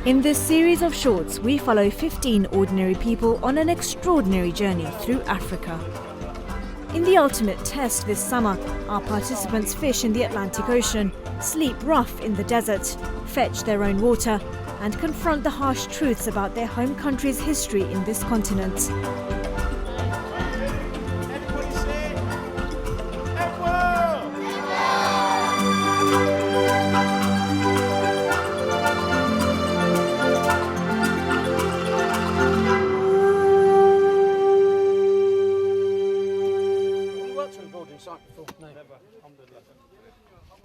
In this series of shorts, we follow 15 ordinary people on an extraordinary journey through Africa. In the ultimate test this summer, our participants fish in the Atlantic Ocean, sleep rough in the desert, fetch their own water, and confront the harsh truths about their home country's history in this continent.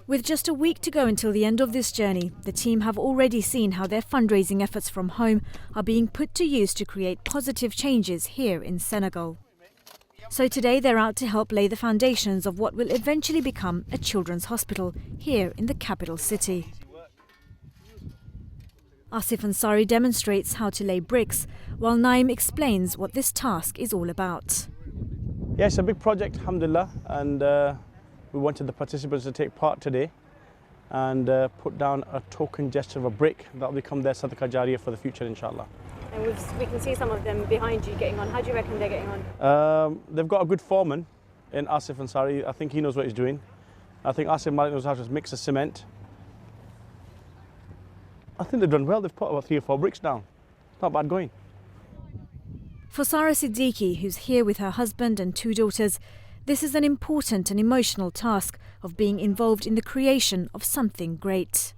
With just a week to go until the end of this journey, the team have already seen how their fundraising efforts from home are being put to use to create positive changes here in Senegal. So today they're out to help lay the foundations of what will eventually become a children's hospital here in the capital city. Asif Ansari demonstrates how to lay bricks, while Naim explains what this task is all about. Yeah, it's a big project, alhamdulillah, and we wanted the participants to take part today and put down a token gesture of a brick that will become their Sadaqah Jariyah for the future, inshallah. And we can see some of them behind you getting on. How do you reckon they're getting on? They've got a good foreman in Asif Ansari. I think he knows what he's doing. I think Asif Malik knows how to mix the cement. I think they've done well. They've put about 3 or 4 bricks down. Not bad going. For Sarah Siddiqui, who's here with her husband and 2 daughters, this is an important and emotional task of being involved in the creation of something great.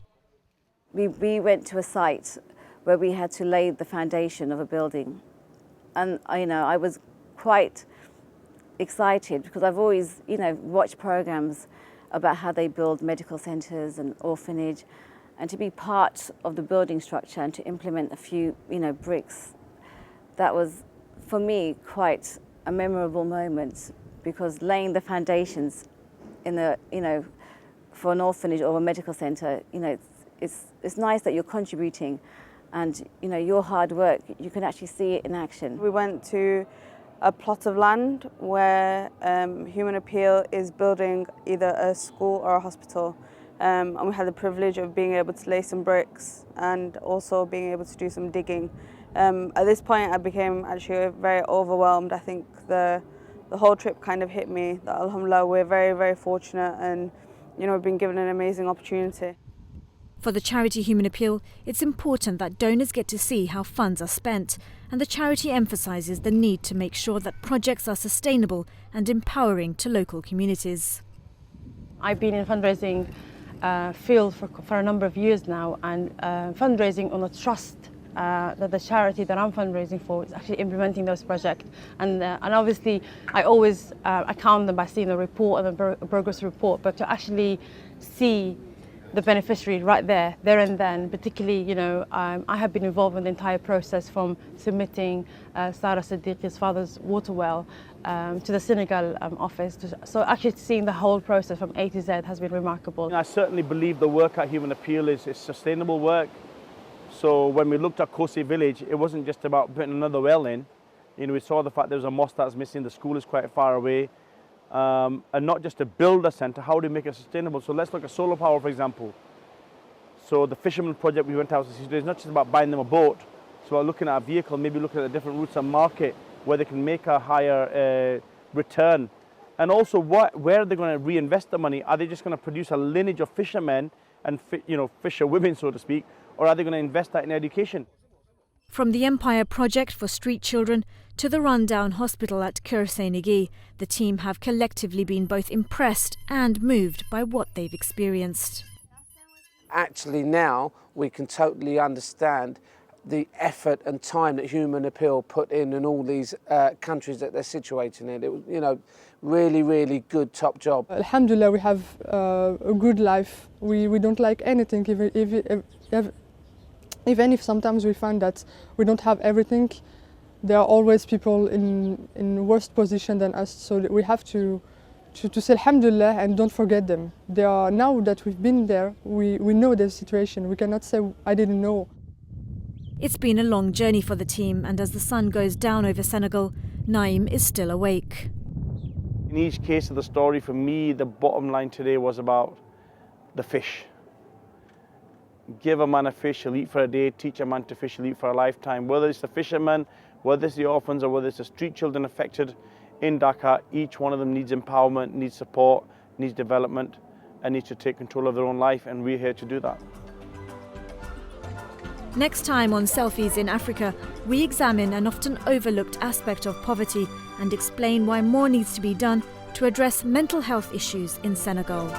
We went to a site where we had to lay the foundation of a building. And I was quite excited because I've always watched programs about how they build medical centres and orphanage, and to be part of the building structure and to implement a few bricks, that was for me quite a memorable moment, because laying the foundations in for an orphanage or a medical centre, it's nice that you're contributing, and your hard work, you can actually see it in action. We went to a plot of land where Human Appeal is building either a school or a hospital, and we had the privilege of being able to lay some bricks and also being able to do some digging. At this point I became actually very overwhelmed. I think the whole trip kind of hit me that, alhamdulillah, we're very, very fortunate, and we've been given an amazing opportunity. For the charity Human Appeal, it's important that donors get to see how funds are spent, and the charity emphasises the need to make sure that projects are sustainable and empowering to local communities. I've been in fundraising field for a number of years now, and fundraising on a trust that the charity that I'm fundraising for is actually implementing those projects, and obviously I always account them by seeing the report and the progress report, but to actually see the beneficiary right there and then, particularly I have been involved in the entire process from submitting Sarah Siddiqi's father's water well to the Senegal office. So actually seeing the whole process from A to Z has been remarkable. I certainly believe the work at Human Appeal is sustainable work. So when we looked at Kosi village, it wasn't just about putting another well in. We saw the fact there was a mosque that's missing, the school is quite far away. And not just to build a centre, how do we make it sustainable? So let's look at solar power, for example. So the fisherman project we went out to see today is not just about buying them a boat. So we're looking at a vehicle, maybe looking at the different routes and market where they can make a higher return. And also, where are they going to reinvest the money? Are they just going to produce a lineage of fishermen and fisher women, so to speak, or are they going to invest that in education? From the Empire Project for street children to the rundown hospital at Senegal, the team have collectively been both impressed and moved by what they've experienced. Actually now we can totally understand the effort and time that Human Appeal put in all these countries that they're situated in. It was, really, really good, top job. Alhamdulillah, we have a good life. We don't like anything, even if sometimes we find that we don't have everything. There are always people in worse position than us, so we have to say alhamdulillah and don't forget them. They are, now that we've been there, we know their situation. We cannot say I didn't know. It's been a long journey for the team, and as the sun goes down over Senegal, Naim is still awake. In each case of the story, for me, the bottom line today was about the fish. give a man a fish, he'll eat for a day, teach a man to fish, he'll eat for a lifetime. Whether it's the fishermen, whether it's the orphans, or whether it's the street children affected in Dakar, each one of them needs empowerment, needs support, needs development, and needs to take control of their own life, and we're here to do that. Next time on Selfies in Africa, we examine an often overlooked aspect of poverty and explain why more needs to be done to address mental health issues in Senegal.